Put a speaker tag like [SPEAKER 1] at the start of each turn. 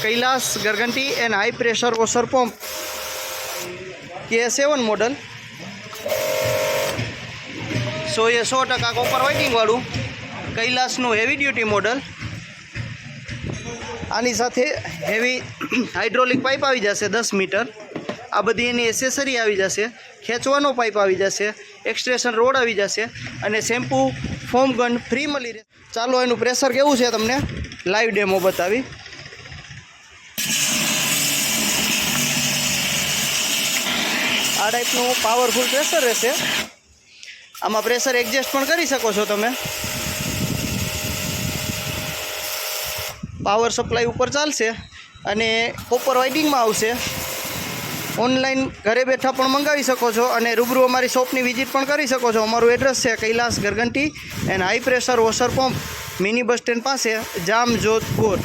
[SPEAKER 1] Kailash Garganti and high pressure washer pump K7 model. So ये 100% copper वाइटिंग वालू कैलाशनु heavy duty model. आनी साथे हेवी हाइड्रोलिक पाइप आई जैसे 10 मीटर। आ बधी एनी एसेसरी आई जैसे, खेचवानो पाइप आई जैसे, एक्सट्रेशन रोड आई जैसे अने शैम्पू फोम गन फ्री मळी रहे। चालो एनु प्रेशर केवुं छे तमने लाइव डेमो बतावी। आ टाइपનું पावरफुल प्रेशर रहेशे। आमां प्रेशर एडजस्ट पण करी शको छो तमे। पावर सप्लाय ऊपर चालशे अने कॉपर वाइडिंगमां आवशे। ऑनलाइन घरे बैठा पण मंगावी शको छो अने रूबरू अमारी शॉपनी विजिट पण करी शको छो। अमारुं एड्रेस छे Kailash Garganti and high pressure washer pump, mini bus stand पासे, जाम जोधपुर।